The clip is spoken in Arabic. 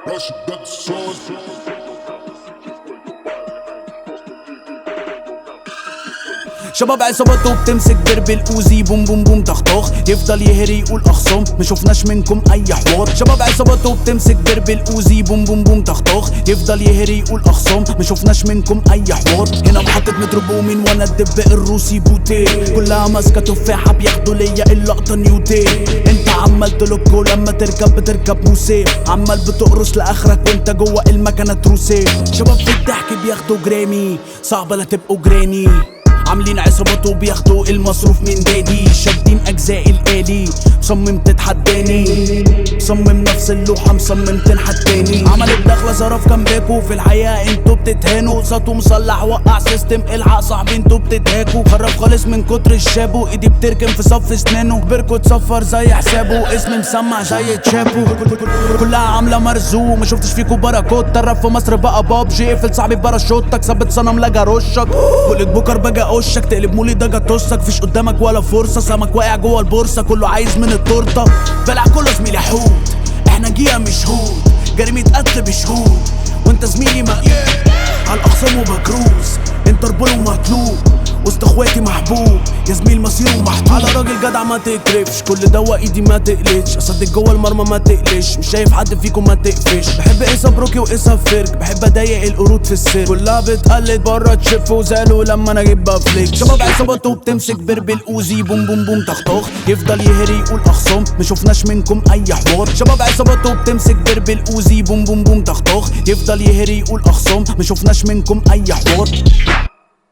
Rush got the sauce. شباب عصابته بتمسك درب الأوزي بوم بوم بوم طخطخ، يفضل يهري يقول أخصم ما شفناش منكم أي حوار. شباب عصابته بتمسك درب الأوزي بوم بوم بوم طخطخ، يفضل يهري يقول أخصم ما شفناش منكم أي حوار. هنا محطة مترو بومين وأنا الدب الروسي بوتي، كلها ماسكة تفاحة بياخدوا ليا اللقطة نيوتي. انت عمال تلوكو لما تركب بتركب موسي، عمال بتقرص لآخرك وانت جوه المكنة تروسي. شباب في الضحك بياخدوا جرامي، صعبة لا تبقوا جراني. عاملين عصابات وبياخدوا المصروف من دادي، شادين اجزاء الالي مصمم تتحداني، مصمم نفس اللوحة مصمم تنحت تاني. عملت دخلة ظرف كامباكو، في الحقيقة انتوا بتتهانوا. صوته مصلح وقع سيستم، الحق صاحبي انتوا بتتهاكوا. خرب خالص من كتر الشابو، ايدي بتركن في صف اسنانه. بركو تصفر زي حسابه، اسم مسمع زي تشابو. كلها عاملة مرزوق، ما شفتش فيكوا باراكوت. طرف في مصر بقى بابجي، اقفل صاحبي باراشوتك. ثبت صنم لجا رشك، بقولك بكر بقى وشك تقلب مولي ده توسك. فيش قدامك ولا فرصة، سمك واقع جوه البورصة. كله عايز من التورتة، بلع كله زميلي حوت. احنا جيا مش هود، جريمة قتل بشهود. وانت زميلي مقيم على الاقسام وبكروز. انتربول ومطلوب وسط اخواتي محبوب، يا زميل مصيره محطوط. على راجل جدع ما تكرفش، كل دوا ايدي ما تقلتش. اصدق جوه المرمى ما تقلش، مش شايف حد فيكم ما تقفش. بحب قيسا بروكي وقيسا فرج، بحب اضايق القرود في السر. كلها بتقلد بره تشف وزالوا لما انا اجيب بفليك. شباب عصابته بتمسك برب الاوزي بوم بوم بوم طخطخ، يفضل يهري يقول اخصم ما شفناش منكم اي حوار. شباب عصابته بتمسك برب الاوزي بوم بوم بوم طخطخ، يفضل يهري يقول اخصم ما شفناش منكم اي حوار.